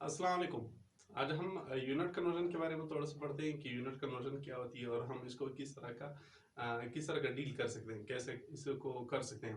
अस्सलाम वालेकुम। आज हम यूनिट कन्वर्जन के बारे में थोड़ा सा पढ़ते हैं कि यूनिट कन्वर्जन क्या होती है और हम इसको किस तरह का डील कर सकते हैं, कैसे इसको कर सकते हैं।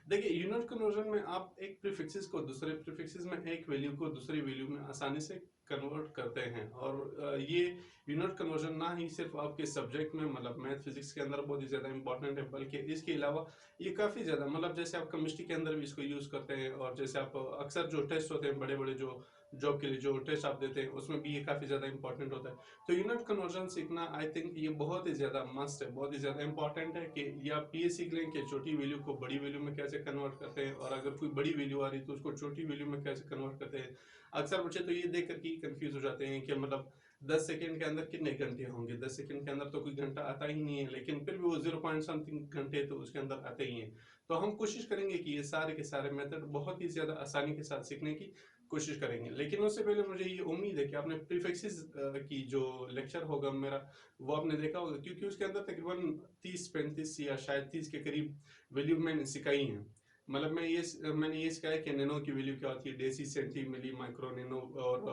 देखिए, यूनिट कन्वर्जन में आप एक प्रीफिक्सेस को दूसरे प्रीफिक्सेस में एक वैल्यू को दूसरी वैल्यू में आसानी से कन्वर्ट करते हैं। और ये यूनिट कन्वर्जन ना ही सिर्फ आपके सब्जेक्ट में मतलब मैथ फिजिक्स के अंदर बहुत ही ज़्यादा इंपॉर्टेंट है, बल्कि इसके अलावा ये काफ़ी ज़्यादा मतलब जैसे आप केमिस्ट्री के अंदर भी इसको यूज़ करते हैं, और जैसे आप अक्सर जो टेस्ट होते हैं बड़े बड़े जो जॉब के लिए जो टेस्ट आप देते हैं उसमें भी ये काफ़ी ज़्यादा इंपॉर्टेंट होता है। तो यूनिट कन्वर्जन सीखना आई थिंक ये बहुत ही ज़्यादा मस्ट है, बहुत ही ज़्यादा इंपॉर्टेंट है कि ये आप ये सीख लें कि छोटी वैल्यू को बड़ी वैल्यू में कैसे कन्वर्ट करते हैं, और अगर कोई बड़ी वैल्यू आ रही है तो उसको छोटी वैल्यू में कैसे कन्वर्ट करते हैं। अक्सर बच्चे तो ये देख करके कंफ्यूज हो जाते हैं कि मतलब 10 सेकंड के अंदर कितने घंटे होंगे, 10 सेकंड के अंदर तो कोई घंटा आता ही नहीं है, लेकिन फिर भी वो 0 पॉइंट समथिंग घंटे तो उसके अंदर आते ही हैं। तो हम कोशिश करेंगे कि ये सारे के सारे मेथड बहुत ही ज़्यादा आसानी के साथ सीखने की कोशिश करेंगे। लेकिन उससे पहले मुझे ये उम्मीद है कि आपने प्रीफिक्सेस की जो लेक्चर होगा मेरा, वो आपने देखा होगा, क्योंकि उसके अंदर तकरीबन 30-35 या शायद 30 के करीब वैल्यू मैंने सिखाई हैं। मतलब मैंने ये सिखाया कि नैनो की वैल्यू क्या होती है, डेसी, सेंटी, मिली, माइक्रो, नैनो और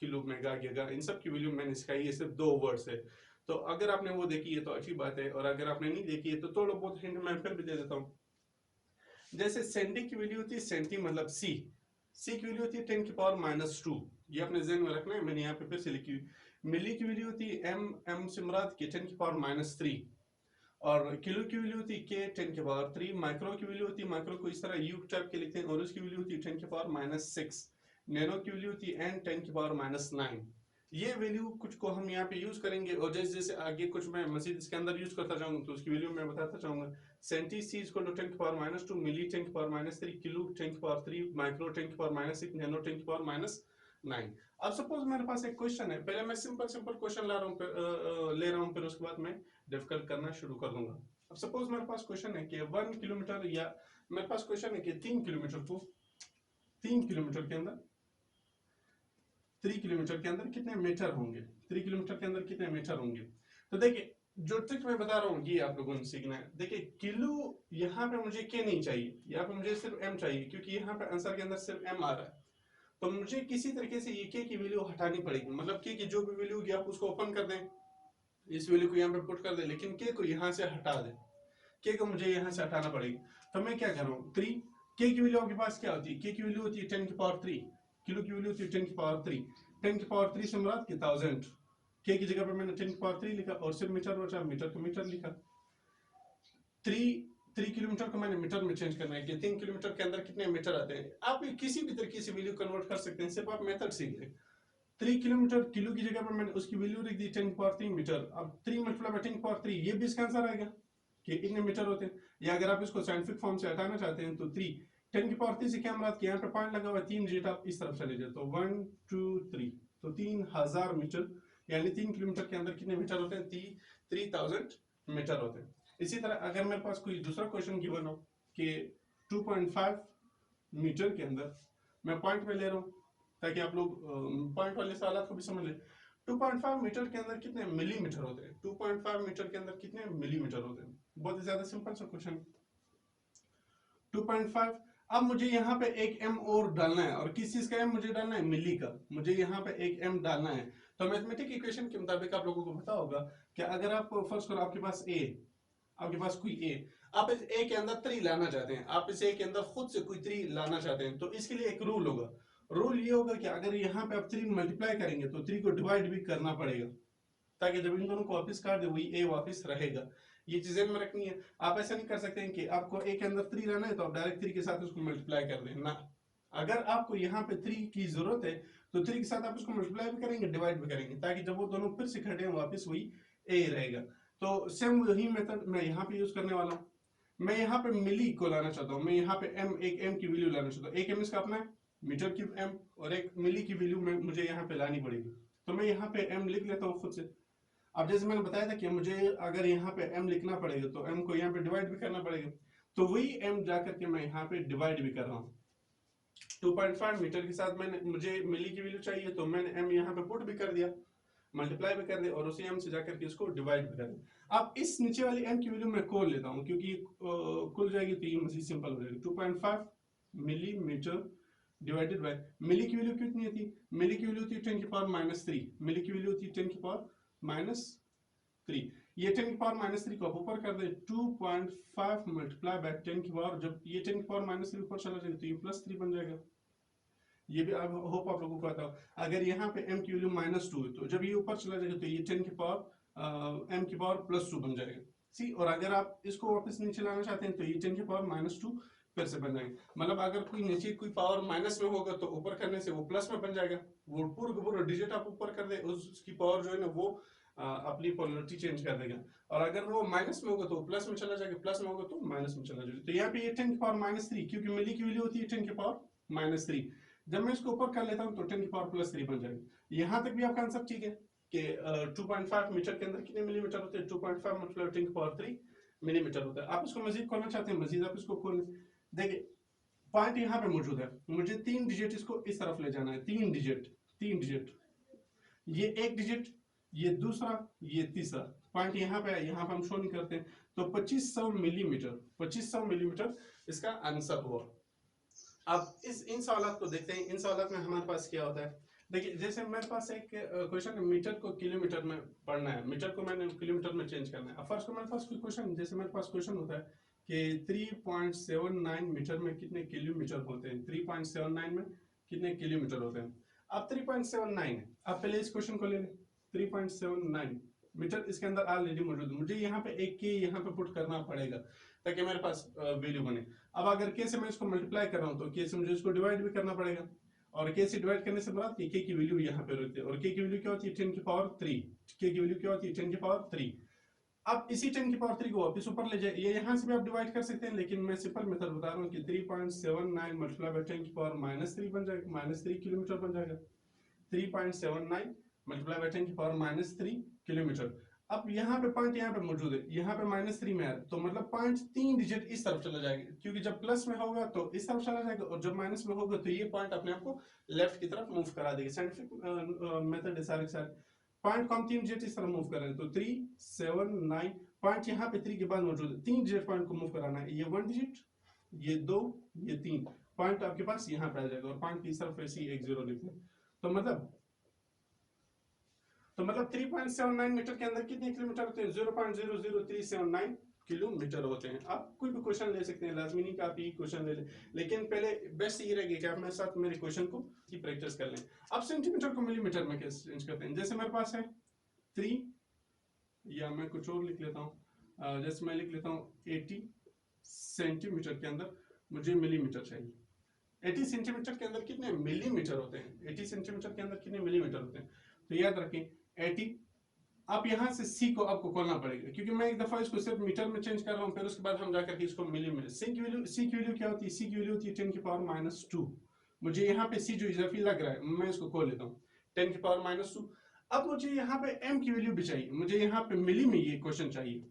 किलो, मेगा, गीगा, इन सब की वैल्यू मैंने सिखाई है सिर्फ 2 वर्ड से। तो अगर आपने वो देखी है तो अच्छी बात है, और अगर आपने नहीं देखी है तो थोड़ा बहुत हिंट मैं फिर भी दे देता हूँ। जैसे सेंटी की वैल्यू होती है, सेंटी मतलब सी, सी की वैल्यू होती है 10⁻²। ये अपने जहन में रखना है, मैंने यहाँ पे फिर से लिखी हुई। मिली की वैल्यू होती है एम, एम से मुराद की 10⁻3। और किलो की वैल्यू होती है के 10⁻3। माइक्रो की वैल्यू होती है, माइक्रो को इस तरह यू टाइप के लिखते हैं, और उसकी वैल्यू होती है 10⁻6। नैनो की वैल्यू होती है एन 10⁻9। ये वैल्यू कुछ को हम यहाँ पे यूज करेंगे, और जैसे जैसे आगे कुछ मैं मजीद इसके अंदर यूज करता जाऊंगा तो उसकी वैल्यू मैं बताता जाऊंगा। Centi C is equal to 10⁻², milli 10⁻3, kilo 10⁻3, micro 10⁻6, nano 10⁻9। अब सपोज मेरे पास एक क्वेश्चन है, पहले मैं सिंपल सिंपल क्वेश्चन ला रहा हूँ, ले रहा हूँ, फिर उसके बाद मैं डिफिकल्ट करना शुरू कर दूंगा। अब सपोज मेरे पास क्वेश्चन है कि 1 किलोमीटर, या मेरे पास क्वेश्चन है कि 3 किलोमीटर को 3 किलोमीटर के अंदर 3 किलोमीटर के अंदर कितने मीटर होंगे, 3 किलोमीटर के अंदर कितने मीटर होंगे। तो देखिए, जो ट्रिक मैं बता रहा हूँ ये आप लोगों ने सीखना है। देखिए, किलो यहाँ पे मुझे के नहीं चाहिए, यहाँ पे मुझे सिर्फ एम चाहिए, क्योंकि यहाँ पे आंसर के अंदर सिर्फ एम आ रहा है। तो मुझे किसी तरीके से ये के की वैल्यू हटानी पड़ेगी, मतलब के की जो भी वैल्यू होगी आप उसको ओपन कर दें, इस वैल्यू को यहाँ पे पुट कर दें, लेकिन के को यहाँ से हटा दें। के को मुझे यहाँ से हटाना पड़ेगी। तो मैं क्या कर रहा हूँ, 3, के की वैल्यू आपके पास क्या होती है, के की वैल्यू होती है 10⁻3। किलो की वैल्यू होती है 10⁻3। 10⁻3 से मुराद की 1000। के की जगह पर मैंने 10⁻3 लिखा, और सिर्फ मीटर बचा, मीटर को मीटर लिखा। 3 किलोमीटर को मैंने मीटर में चेंज करना है कि 3 किलोमीटर के अंदर कितने मीटर आते हैं। आप किसी भी तरीके से वैल्यू कन्वर्ट कर सकते हैं, सिर्फ आप मेथड सीख लें। 3 किलोमीटर, किलो की जगह पर मैंने उसकी वैल्यू लिख दी 10⁻3 मीटर। अब 3 मल्टीप्लाई बाय 10⁻3, ये भी इसका आंसर आएगा कि इतने मीटर होते हैं। या अगर आप इसको साइंटिफिक फॉर्म से हटाना चाहते हैं तो 10⁻3 से क्या मुराद, यहाँ पे पॉइंट लगा हुआ है, 3 डिजिट आप इस तरफ चले जाए तो 1 2 3, तो 3000 मीटर, यानी 3 किलोमीटर के अंदर कितने मीटर होते हैं, 3000 मीटर होते हैं। इसी तरह अगर मेरे पास कोई दूसरा क्वेश्चन गिवन हो कि 2.5 मीटर के अंदर, मैं पॉइंट में ले रहा हूँ ताकि आप लोग पॉइंट वाले सवाल को भी समझ लें। 2.5 मीटर के अंदर कितने मिलीमीटर होते हैं, 2.5 मीटर के अंदर कितने मिलीमीटर होते हैं। बहुत ही ज्यादा सिंपल सा क्वेश्चन। 2.5, अब मुझे यहाँ पे एक m और डालना है, और किस चीज का m मुझे डालना है, मिली का। मुझे यहाँ पे एक m डालना है। तो मैथमेटिक इक्वेशन के मुताबिक आप लोगों को पता होगा कि अगर आप फर्स्ट करो, आपके पास a, आपके पास कोई a, आप इस a के अंदर 3 लाना चाहते हैं, आप इस a के अंदर खुद से कोई 3 लाना चाहते हैं, तो इसके लिए एक रूल होगा। रूल ये होगा कि अगर यहाँ पे आप 3 मल्टीप्लाई करेंगे तो 3 को डिवाइड भी करना पड़ेगा, ताकि जब इन दोनों को वापस काट दे वही ए वापस रहेगा। ये चीजें में रखनी है। आप ऐसा नहीं कर सकते हैं कि आपको ए के अंदर 3 लाना है तो आप डायरेक्ट 3 के साथ उसको मल्टीप्लाई कर दें ना। अगर आपको यहाँ पे 3 की जरूरत है तो 3 के साथ आप उसको मल्टीप्लाई भी करेंगे, डिवाइड भी करेंगे, ताकि जब वो दोनों फिर से घटे वापस वही ए रहेगा। तो सेम वही मेथड मैं यहाँ पे यूज करने वाला हूँ। मैं यहाँ पे मिली को लाना चाहता हूँ, मैं यहाँ पे एक एम की वैल्यू लाना चाहता हूँ। एक एम इसका अपना है मीटर की एम, और एक मिली की वैल्यू मुझे यहाँ पे लानी पड़ेगी। तो मैं यहाँ पे एम लिख लेता हूँ खुद से। अब जैसे मैंने बताया था कि मुझे अगर यहाँ पे m लिखना पड़ेगा तो m को यहाँ पे डिवाइड भी करना पड़ेगा, तो वही m जाकर के मैं यहाँ पे डिवाइड भी कर रहा हूँ। 2.5 मीटर के साथ मुझे मिली की वैल्यू चाहिए, तो मैंने m यहाँ पे पुट भी कर दिया, मल्टीप्लाई भी कर दिया, और उसी m से जाकर के इसको डिवाइड भी कर दिया। अब इस नीचे वाली m की वैल्यू मैं खोल लेता हूँ, क्योंकि खुल जाएगी तो ये मजीद सिंपल हो जाएगी। 2.5 मिलीमीटर डिवाइडेड बाय मिली की वैल्यू कितनी थी, मिली की वैल्यू थी 10 की पावर -3, मिली की वैल्यू थी 10 की पावर -3। ये 10 की पावर -3 को आप ऊपर कर दे 2.5 मल्टीप्लाई बाय 10 की पावर, जब ये 10 की पावर -3 ऊपर चला जाएगा तो ये +3 बन जाएगा। ये भी अब होप आप लोगों को आता हो। अगर यहाँ पे m की वैल्यू -2 है तो जब ये ऊपर चला जाएगा तो ये 10 की पावर m की पावर +2 बन जाएगा। सी, और अगर आप इसको वापस नीचे लाना चाहते हैं तो ये 10 की पावर -2 फिर से बन जाएगा। मतलब अगर कोई नीचे कोई पावर माइनस में होगा तो ऊपर करने से वो प्लस में बन जाएगा। वो पूरा डिजिट आप ऊपर कर दे, उसकी पावर जो है ना वो अपनी पोलरिटी चेंज कर देगा। और अगर वो माइनस में होगा तो प्लस में चला जाएगा, प्लस में होगा तो माइनस में चला जाएगा। तो यहाँ पे ये 10 की पावर -3, क्योंकि मिली की वैल्यू होती है 10 की पावर -3। जब मैं इसको ऊपर कर लेता हूँ तो 10 की पावर +3 बन जाएगा। यहाँ तक भी आपका आंसर ठीक है कि 2.5 मीटर के अंदर कितने मिलीमीटर होते हैं, 2.5 मतलब 10 की पावर 3 मिलीमीटर होता है। आप इसको मजीद खोलना चाहते हैं, मजीद आप इसको खोलें। देखिए पॉइंट यहाँ पे मौजूद है, मुझे 3 डिजिट इसको इस तरफ ले जाना है, 3 डिजिट, ये एक डिजिट, ये दूसरा, ये तीसरा। पॉइंट यहाँ पे है, यहाँ पे हम शो नहीं करते। तो 2500 मिलीमीटर इसका आंसर हुआ। अब इन सवालों को देखते हैं। इन सवालों में हमारे पास क्या होता है, देखिए जैसे मेरे पास एक क्वेश्चन है, मीटर को किलोमीटर में पढ़ना है, मीटर को मैंने किलोमीटर में चेंज करना है। अब फर्स्ट मेरे पास कोई क्वेश्चन, जैसे मेरे पास क्वेश्चन होता है कि 3.79 मीटर में कितने किलोमीटर होते हैं, 3.79 में कितने किलोमीटर होते हैं। अब 3.79 है, आप पहले इस क्वेश्चन को ले लें। 3.79 मीटर इसके अंदर ऑलरेडी मौजूद है, मुझे यहाँ पे एक के यहाँ पे पुट करना पड़ेगा ताकि मेरे पास वैल्यू बने। अब अगर के से मैं इसको मल्टीप्लाई कर रहा हूँ तो के से मुझे इसको डिवाइड भी करना पड़ेगा, और के से डिवाइड करने से बाद के की वैल्यू यहाँ पे रहती है, और के की वैल्यू क्या होती है 10 की पावर 3, के की वैल्यू क्या होती है 10 की पावर 3। अब इसी 10 की पावर 3 को वापस ऊपर ले जाए, ये यहाँ से भी आप डिवाइड कर सकते हैं, लेकिन मैं सिंपल मेथड बता रहा हूँ कि 3.79 मल्टीप्लाई बाय 10 की पावर -3 बन जाएगा, -3 किलोमीटर बन जाएगा। 3.79 मल्टीप्लाई बाय 10 की पावर -3 किलोमीटर। अब यहाँ पे पॉइंट यहाँ पे मौजूद है, यहाँ पे -3 में है, तो मतलब पॉइंट 3 डिजिट इस तरफ चला जाएगा, क्योंकि जब प्लस में होगा तो इस तरफ चला जाएगा, और जब माइनस में होगा तो ये पॉइंट अपने आप को लेफ्ट की तरफ मूव करा देगा। साइंटिफिक मेथड है सारे के सारे। पॉइंट को हम 3 डिजिट इस तरफ मूव कर रहे हैं, तो 379 पॉइंट यहाँ पे 3 के बाद मौजूद है, 3 डिजिट पॉइंट को मूव कराना है, ये 1 डिजिट, ये 2, ये 3 पॉइंट आपके पास यहाँ पे आ जाएगा, और पॉइंट की तरफ ऐसे ही 1 0 लिखते हैं। तो मतलब 3.79 मीटर के अंदर कितने किलोमीटर होते हैं, 0.00379 किलोमीटर होते हैं। आप कोई भी क्वेश्चन ले सकते हैं, लाजमी नहीं कि आप ये क्वेश्चन ले लें, लेकिन पहले बेस्ट ये रहेगा कि आप मेरे साथ मेरे क्वेश्चन को की प्रैक्टिस कर लें। अब सेंटीमीटर को मिलीमीटर में कैसे चेंज करते हैं, जैसे मेरे पास है 3, या मैं कुछ और लिख लेता हूँ, जैसे मैं लिख लेता हूँ 80 सेंटीमीटर के अंदर मुझे मिलीमीटर चाहिए। 80 सेंटीमीटर के अंदर कितने मिलीमीटर होते हैं, 80 सेंटीमीटर के अंदर कितने मिलीमीटर होते हैं। तो याद रखें 80। अब यहाँ से सी को आपको खोलना पड़ेगा, क्योंकि मैं एक दफा इसको सिर्फ मीटर में चेंज कर रहा हूँ, फिर उसके बाद हम जाकर के इसको मिली में। सी की वैल्यू क्या होती है, सी की वैल्यू होती है 10 की पावर -2। मुझे यहाँ पे सी जो इजाफी लग रहा है मैं इसको खोल लेता हूँ, 10 की पावर -2। अब मुझे यहाँ पे एम की वैल्यू भी चाहिए, मुझे यहाँ पे मिली में ये क्वेश्चन चाहिए,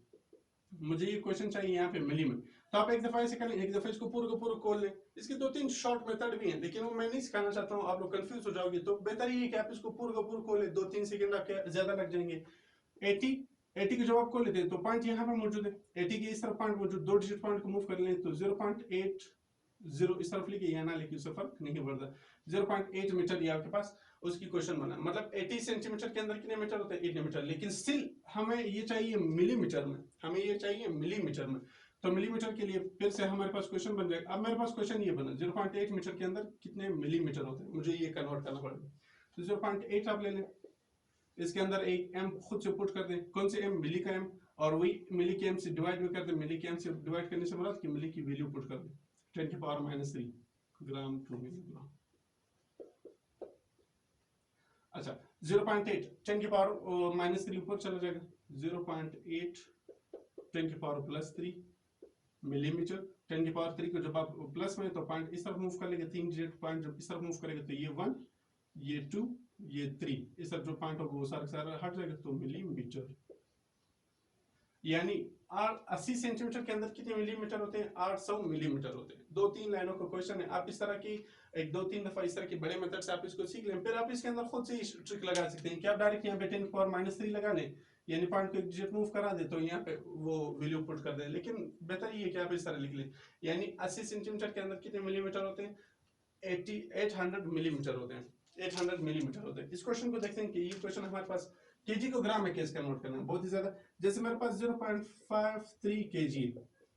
मुझे ये क्वेश्चन चाहिए यहाँ पे मिली में। तो आप एक दफा ऐसे करें, एक दफा इसको पूरा का पूरा खोल लें। इसके 2-3 शॉर्ट मेथड भी हैं, लेकिन वो मैं नहीं सिखाना चाहता हूँ, आप लोग कंफ्यूज हो जाओगे। तो बेहतर ये है कि आप इसको पूरा का पूरा खोलें, 2-3 सेकंड आपके ज्यादा लग जाएंगे। 80 के जवाब खोल लेते हैं, तो पॉइंट यहाँ पे मौजूद है, 80 के इस तरफ पॉइंट मौजूद, 2 डिजिट पॉइंट को मूव कर लें तो 0.80 इस तरफ लिखिए या ना लिखिए, उससे फर्क नहीं पड़ता। 0.8 मीटर ये आपके पास उसकी क्वेश्चन बना। मतलब 80 सेंटीमीटर के अंदर कितने मीटर होते हैं, 80 मीटर, लेकिन स्टिल हमें ये चाहिए मिलीमीटर में, हमें ये चाहिए मिलीमीटर में। तो मिलीमीटर के लिए फिर से हमारे पास क्वेश्चन बन जाएगा। अब मेरे पास क्वेश्चन ये बना 0.8 मीटर के अंदर कितने मिलीमीटर होते हैं, मुझे ये कन्वर्ट करना पड़ेगा। तो 0.8 आप ले लें, इसके अंदर एक एम खुद से पुट कर दें, कौन से एम, मिली का एम, और वही मिली के एम से डिवाइड भी कर दें। मिली के एम से डिवाइड करने से मुराद कि मिली की वैल्यू पुट कर दें, 10 की पावर -3 ग्राम टू मिलीग्राम। अच्छा 0.8 10 की पावर -3 ऊपर चला जाएगा, 0.8 10 की पावर +3 मिलीमीटर। 10 की पावर 3 को जब आप प्लस में, तो पॉइंट इस तरफ मूव कर लेगा, 3 डिजिट पॉइंट जब इस तरफ मूव करेगा तो ये 1, ये 2, ये 3, इस तरफ जो पॉइंट होगा वो सारा हट जाएगा, तो मिलीमीटर। यानी 80 सेंटीमीटर के अंदर कितने मिलीमीटर होते हैं, 800 मिलीमीटर होते हैं। 2-3 लाइनों का क्वेश्चन है, आप इस तरह की एक 2-3 दफा इस तरह के बड़े मेथड से आप इसको सीख लें, फिर आप इसके अंदर खुद से ट्रिक लगा सकते हैं कि आप डायरेक्ट यहाँ पे 10 की पावर -3 लगा लें, यानी पॉइंट को एक डिजिट मूव करा दे तो यहाँ पे वो वैल्यू पुट कर दे। लेकिन बेहतर ये है कि आप इस तरह लिख लें, यानी 80 सेंटीमीटर के अंदर कितने मिलीमीटर होते हैं, 800 मिलीमीटर होते हैं, 800 मिलीमीटर होते हैं। इस क्वेश्चन को देखते हैं कि ये क्वेश्चन हमारे पास केजी को ग्राम में कैसे कन्वर्ट करना है, बहुत ही ज्यादा। जैसे मेरे पास 0.53 केजी,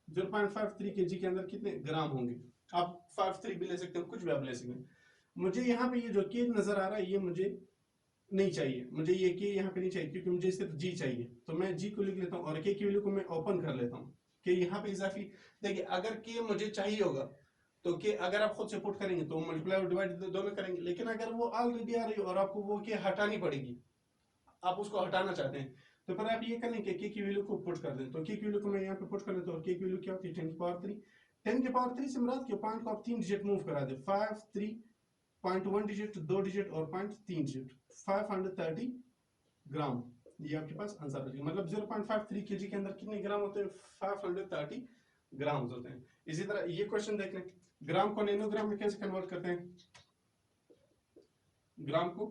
0.53 केजी के अंदर कितने ग्राम होंगे, आप 53 भी ले सकते हो, कुछ भी आप ले सकते हैं। मुझे यहाँ पे ये जो के नजर आ रहा है ये मुझे नहीं चाहिए, मुझे ये के यहाँ पे नहीं चाहिए, क्योंकि मुझे सिर्फ जी चाहिए। तो मैं जी को लिख लेता हूँ और के की वैल्यू को मैं ओपन कर लेता हूँ कि यहाँ पे इजाफी। देखिए अगर के मुझे चाहिए होगा तो के अगर आप खुद से पुट करेंगे तो मल्टीप्लाई और डिवाइड दोनों करेंगे, लेकिन अगर वो ऑलरेडी आ रही है और आपको वो के हटानी पड़ेगी, आप उसको हटाना चाहते हैं, तो फिर आप ये करें कि के की वैल्यू को पुट कर दें। तो के की वैल्यू को मैं यहाँ पे पुट कर देता हूँ और के की वैल्यू क्या होती है 10 की पावर 3। 10 की पावर 3 से मुराद के पॉइंट को आप 3 डिजिट मूव करा दें, 5 3 पॉइंट 1 डिजिट 2 डिजिट और पॉइंट 3 डिजिट, 530 ग्राम। ये आपके पास आंसर आ जाएगा, मतलब 0.53 केजी के अंदर कितने ग्राम होते हैं, 530 ग्राम होते हैं। इसी तरह ये क्वेश्चन देख लें, ग्राम को नैनोग्राम में कैसे कन्वर्ट करते हैं, ग्राम को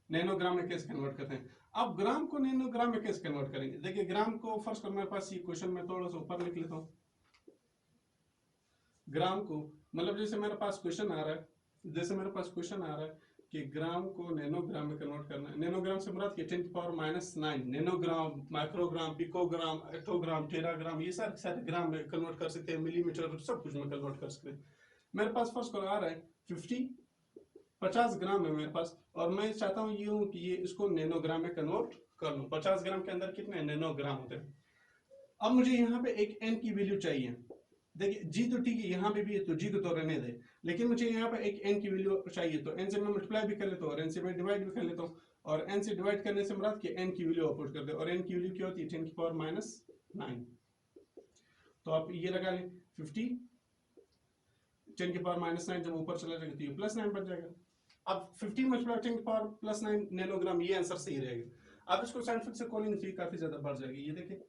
नैनोग्राम में कैसे कन्वर्ट करते हैं। अब ग्राम को नैनोग्राम में कैसे कन्वर्ट करेंगे, देखिए ग्राम को फर्स्ट मेरे पास ये क्वेश्चन में थोड़ा सा ऊपर लिख लेता हूँ। ग्राम को मतलब जैसे मेरे पास क्वेश्चन आ रहा है, जैसे मेरे पास क्वेश्चन आ रहा है कि ग्राम को नैनोग्राम में कन्वर्ट करना है। नैनोग्राम से मुराद के 10 की power -9, nanogram, microgram, picogram, attogram, teragram, ये सारे ग्राम में कन्वर्ट कर सकते हैं, मिलीमीटर, सब कुछ में कन्वर्ट कर सकते हैं। मेरे पास फर्स्ट आ रहा है 50 ग्राम है मेरे पास, और मैं चाहता हूँ ये हूँ कि ये इसको नैनोग्राम में कन्वर्ट कर लूँ। 50 ग्राम के अंदर कितने नैनोग्राम होते हैं। अब मुझे यहाँ पे एक एन की वैल्यू चाहिए। देखिए जी तो ठीक है, यहाँ पे भी है तो जी को तो रहने दे, लेकिन मुझे यहाँ पे एक एन की वैल्यू चाहिए। तो एन से मैं मल्टीप्लाई भी कर लेता हूँ और एन से मैं डिवाइड भी कर लेता हूँ, और एन से डिवाइड करने से मुराद कि एन की वैल्यू आउटपुट कर दे, और एन की वैल्यू क्या होती है 10 की पावर -9। तो आप ये लगा लें 50, 10 की पावर -9 जब ऊपर चला जाएगा तो ये +9 बन जाएगा। अब 50 मल्टीप्लाई 10 की पावर +9 नैनोग्राम, ये आंसर सही रहेगा। अब इसको साइंटिफिक से खोलेंगे तो ये काफी ज्यादा बढ़ जाएगी। ये देखिए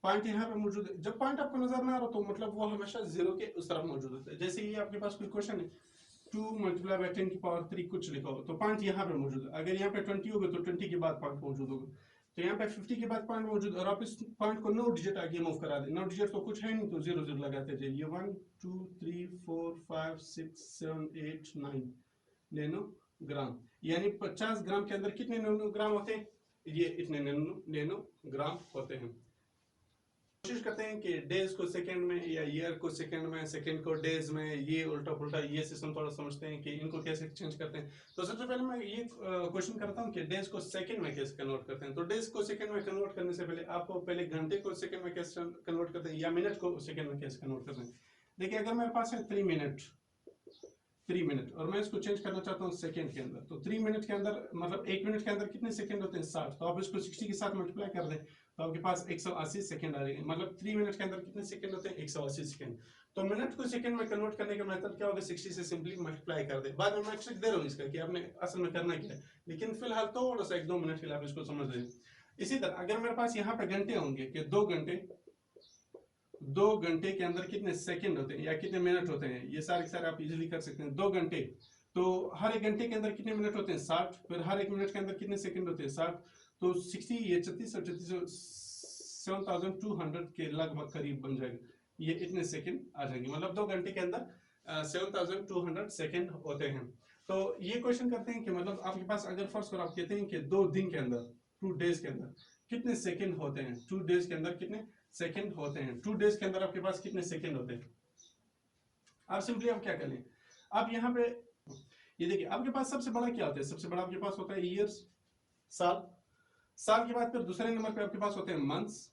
पॉइंट यहाँ पे मौजूद है, जब पॉइंट आपको नजर ना आ रहा तो मतलब वो हमेशा जीरो के उस तरफ मौजूद होता है। जैसे ये आपके पास कोई क्वेश्चन है 2 मल्टीप्लाई बाय 10 की पावर 3 कुछ लिखा हो तो पॉइंट यहाँ पे मौजूद है। अगर यहाँ पे 20 होगा तो 20 के बाद पॉइंट मौजूद होगा, तो यहाँ पे 50 के बाद पॉइंट मौजूद, और आप इस पॉइंट को 9 डिजिट आगे मूव करा दें। 9 डिजिट तो कुछ है नहीं तो 0 0 लगाते जाइए। ये 1 2 3 4 5 6 7 8 9 नैनोग्राम, यानी 50 ग्राम के अंदर कितने नैनोग्राम होते हैं, ये इतने नैनोग्राम होते हैं। कोशिश करते हैं कि डेज को सेकंड में या ईयर को सेकंड में, सेकंड को डेज में, ये उल्टा पुल्टा ये सिस्टम थोड़ा समझते हैं कि इनको कैसे चेंज करते हैं। तो सबसे पहले मैं ये क्वेश्चन करता हूँ कि डेज को सेकंड में कैसे कन्वर्ट करते हैं। तो डेज को सेकंड में कन्वर्ट करने से पहले आपको पहले घंटे को सेकंड में कैसे कन्वर्ट करते हैं या मिनट को सेकंड में कैसे कन्वर्ट करते हैं। देखिए अगर मेरे पास है 3 मिनट और मैं इसको चेंज करना चाहता हूँ सेकंड के अंदर, तो 3 मिनट के अंदर मतलब 1 मिनट के अंदर कितने सेकंड होते हैं 60, तो आप इसको 60 के साथ मल्टीप्लाई कर दें तो आपके पास 180 सेकंड आ जाएंगे। मतलब 3 मिनट के अंदर कितने सेकंड होते हैं 180 सेकंड। तो मिनट को सेकंड में कन्वर्ट करने का मेथड क्या होगा, 60 से सिंपली मल्टीप्लाई कर दे। बाद में मैं ट्रिक दे रहा हूँ इसका कि आपने असल में करना क्या है, लेकिन फिलहाल थोड़ा सा 1-2 मिनट के लिए आप इसको समझ लें। इसी तरह अगर मेरे पास यहाँ पे घंटे होंगे कि 2 घंटे के अंदर कितने सेकंड होते हैं या कितने मिनट होते हैं, ये सारे आप इजीली कर सकते हैं। 2 घंटे तो हर एक घंटे के अंदर कितने मिनट होते हैं 60, फिर हर एक मिनट के अंदर कितने सेकंड होते हैं 60, तो 60 ये 36 7200 के लगभग करीब बन जाएगा। ये इतने सेकंड आ जाएंगे, मतलब 2 घंटे के अंदर 7200 सेकंड होते हैं। तो ये क्वेश्चन करते हैं कि मतलब आपके पास अगर फर्स्ट आप कहते हैं कि 2 दिन के अंदर 2 डेज के अंदर कितने सेकंड होते हैं, 2 डेज के अंदर कितने सेकंड होते हैं, 2 डेज के अंदर आपके पास कितने सेकंड होते हैं। आप सिंपली आप क्या करें, आप यहाँ पे ये देखिए आपके पास सबसे बड़ा क्या होता है, सबसे बड़ा आपके पास होता है ईयर्स, साल। साल के बाद फिर दूसरे नंबर पे आपके पास होते हैं मंथ्स,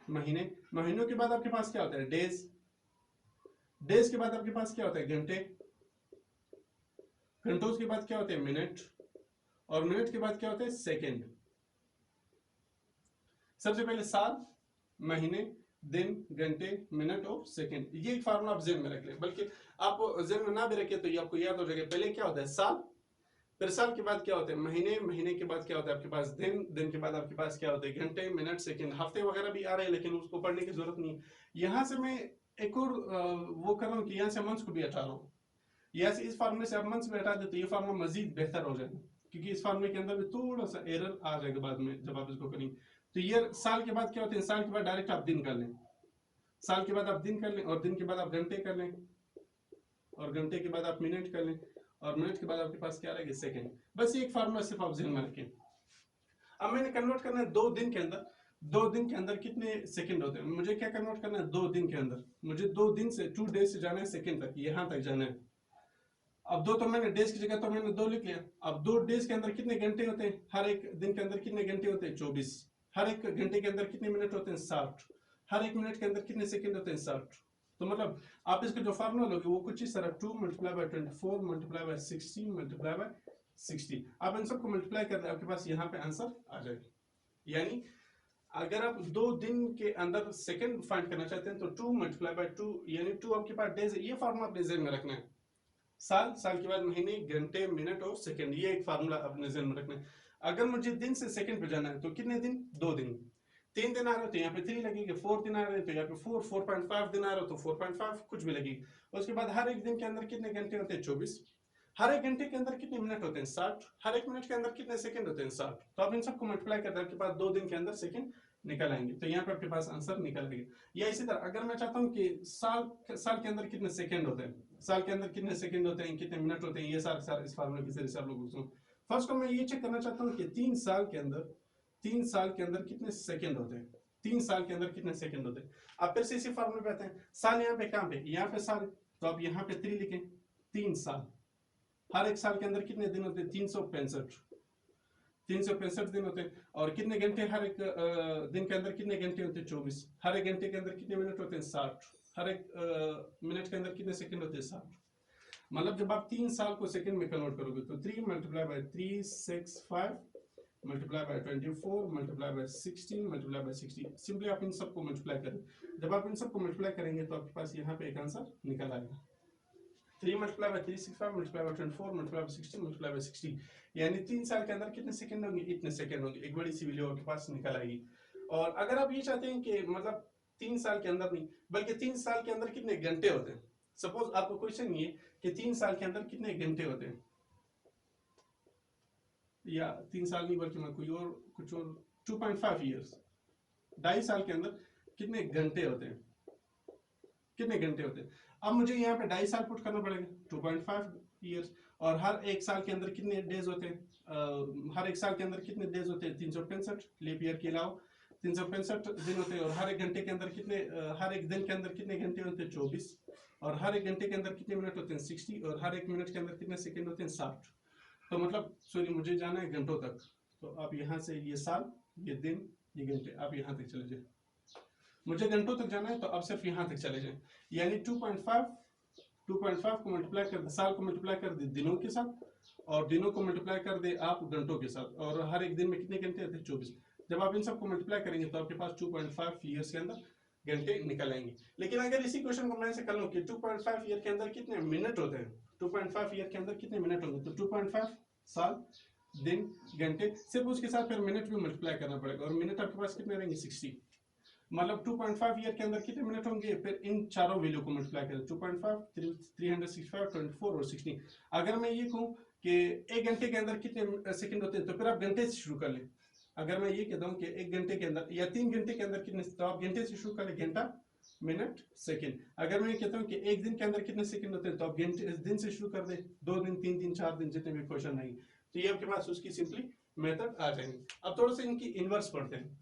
महीने। महीनों के बाद आपके पास क्या होता है डेज। डेज के बाद आपके पास क्या होता है घंटे। घंटों के बाद क्या होते हैं मिनट, और मिनट के बाद क्या होते हैं सेकंड। सबसे पहले साल, महीने, दिन, घंटे, मिनट और सेकंड। ये एक फार्मूला आप जेन में रख लें, बल्कि आप जेन में ना भी रखें तो ये आपको याद हो जाएगा। पहले क्या होता है साल, फिर साल के बाद क्या होता है महीने, महीने के बाद क्या होता है आपके पास दिन, दिन के बाद आपके पास क्या होता है घंटे, मिनट, सेकंड। हफ्ते वगैरह भी आ रहे हैं लेकिन उसको पढ़ने की जरूरत नहीं है। यहाँ से मैं एक और वो कर रहा हूँ कि यहाँ से मंथ्स को भी हटा रहा हूँ। यहाँ से इस फार्मूले से आप मंथ्स भी हटा दे तो ये फार्मूला मजीद बेहतर हो जाएगा, क्योंकि इस फार्मूले के अंदर भी थोड़ा सा एरर आ जाएगा बाद में जब आप इसको करेंगे। तो ईयर, साल के बाद क्या होते हैं, साल के बाद डायरेक्ट आप दिन कर लें, साल के बाद आप दिन कर लें, और दिन के बाद आप घंटे कर लें, और घंटे के बाद आप मिनट कर लें, और मिनट के बाद आपके पास क्या रहेगा, सेकंड। बस ये एक फार्मूला सिर्फ आप ध्यान में रखें। अब मैंने कन्वर्ट करना है 2 दिन के अंदर, 2 दिन के अंदर कितने सेकंड होते हैं, मुझे क्या कन्वर्ट करना है 2 दिन के अंदर, मुझे 2 दिन से 2 डेज से जाना है सेकंड तक, यहां तक जाना है। अब 2 तो मैंने डेज की जगह तो मैंने 2 लिख लिया। अब 2 डेज के अंदर कितने घंटे होते हैं, हर एक दिन के अंदर कितने घंटे होते हैं, 24। हर एक घंटे के अंदर कितने मिनट होते हैं, 60। हर एक मिनट के अंदर कितने सेकंड होते हैं, 60। तो मतलब आप इसका जो फार्मूला लोगे वो कुछ इस तरह 2 multiply by 24 multiply by 60 multiply by 60। आप इन सबको मल्टीप्लाई कर दे, आपके पास यहाँ पे आंसर आ जाएगा। यानी अगर आप 2 दिन के अंदर सेकंड फाइंड करना चाहते हैं तो 2 मल्टीप्लाई बाय 2, यानी 2 आपके पास डेज है। ये फार्मूला अपने ज़हन में रखना है। साल, साल के बाद महीने, घंटे, मिनट और सेकंड, ये एक फार्मूला अपने ज़हन में रखना है। अगर मुझे दिन से सेकंड पे जाना है तो कितने दिन, 2 दिन। 3 दिन आ रहे हो तो यहाँ पे 3 लगेगा, 4 दिन आ रहे हैं तो यहाँ पे 4, 4.5 दिन आ रहे हो तो 4.5 कुछ भी लगेगी। उसके बाद हर एक दिन के अंदर कितने घंटे होते हैं, 24। हर एक घंटे के अंदर कितने मिनट होते हैं, 60। हर एक मिनट के अंदर कितने सेकंड होते हैं, 60। तो आप इन सबको मल्टीप्लाई करते हैं, आपके पास 2 दिन के अंदर सेकंड निकल आएंगे। तो यहाँ पे आपके पास आंसर निकल आएगा। या इसी तरह अगर मैं चाहता हूँ कि साल के अंदर कितने सेकंड होते हैं, साल के अंदर कितने सेकंड होते हैं, कितने मिनट होते हैं, ये सारे इस फार्मूले के जरिए से आप लोग फर्स्ट को मैं ये चेक करना चाहता हूँ कि 3 साल के अंदर कितने सेकंड होते हैं, 3 साल के अंदर कितने सेकंड होते हैं। आप फिर से इसी फार्मूले पे आते हैं। साल यहाँ पे कहाँ पे, यहाँ पे साल, तो आप यहाँ पे 3 लिखें, 3 साल। हर एक साल के अंदर कितने दिन होते हैं, 365 दिन होते हैं। और कितने घंटे, हर एक दिन के अंदर कितने घंटे होते हैं, 24। हर एक घंटे के अंदर कितने मिनट होते हैं, 60। हर एक मिनट के अंदर कितने सेकंड होते हैं, 60। मतलब जब आप 3 साल को सेकंड में कन्वर्ट करोगे तो 3 multiply by 365 multiply by 24 multiply by 16 multiply by 60। Simply आप इन सबको मल्टीप्लाई करें। जब आप इन सबको मल्टीप्लाई करेंगे तो आपके पास यहाँ पे एक आंसर निकल आएगा। 3 multiply by 365 multiply by 24 multiply by 60 multiply by 60, यानी 3 साल के अंदर कितने सेकंड होंगे, इतने सेकंड होंगे। एक बड़ी सी वैल्यू आपके पास निकल आएगी। और अगर आप ये चाहते हैं कि मतलब 3 साल के अंदर नहीं बल्कि 3 साल के अंदर कितने घंटे होते हैं, सपोज आपको क्वेश्चन ये कि 3 साल के अंदर कितने घंटे होते हैं, या 3 साल नहीं बल्कि मैं कुछ और 2.5 ईयर्स, 2.5 साल के अंदर कितने घंटे होते हैं, कितने घंटे होते हैं। अब मुझे यहाँ पे 2.5 साल पुट करना पड़ेगा, 2.5 ईयर्स। और हर एक साल के अंदर कितने डेज होते हैं, हर एक साल के अंदर कितने डेज होते हैं, 365 लीप ईयर के अलावा 365 दिन होते हैं। और हर एक घंटे के अंदर कितने, हर एक दिन के अंदर कितने घंटे होते हैं, 24। और हर एक घंटे के अंदर कितने मिनट होते हैं, 60। और हर एक मिनट के अंदर कितने सेकंड होते हैं, 60। तो मतलब सॉरी, मुझे जाना है घंटों तक। तो आप यहाँ से ये साल, ये दिन, ये घंटे, आप यहाँ तक चले जाए। मुझे घंटों तक जाना है तो अब सिर्फ यहाँ तक चले जाए। यानी 2.5 को मल्टीप्लाई कर दे, साल को मल्टीप्लाई कर दे दिनों के साथ, और दिनों को मल्टीप्लाई कर दे आप घंटों के साथ। और हर एक दिन में कितने घंटे होते हैं, 24। जब आप इन सबको मल्टीप्लाई करेंगे तो आपके पास 2.5 ईयर्स के अंदर घंटे निकल आएंगे। लेकिन अगर इसी क्वेश्चन को मैं ऐसे कर लूं कि 2.5 ईयर के अंदर कितने मिनट होते हैं, 2.5 ईयर के अंदर कितने मिनट होंगे, तो 2.5 साल, दिन, घंटे, सिर्फ उसके साथ फिर मिनट भी मल्टीप्लाई करना पड़ेगा। और मिनट आपके पास कितने रहेंगे, 60। मतलब 2.5 ईयर के अंदर कितने मिनट होंगे, फिर इन चारों वैल्यू को मल्टीप्लाई करें, 2.5, 365, 24 और 16। अगर मैं ये कहूँ कि 1 घंटे के अंदर कितने सेकंड होते हैं तो फिर आप घंटे से शुरू कर लें। अगर मैं ये कहता हूँ कि 1 घंटे के अंदर या 3 घंटे के अंदर कितने, तो आप घंटे से शुरू कर लें, घंटा, मिनट, सेकंड। अगर मैं ये कहता हूँ कि 1 दिन के अंदर कितने सेकंड होते हैं तो आप घंटे दिन से शुरू कर दें, 2 दिन, 3 दिन, 4 दिन, जितने भी क्वेश्चन आएंगे तो ये आपके पास उसकी सिंपली मेथड आ जाएंगे। अब थोड़ा सा इनकी इनवर्स पढ़ते हैं।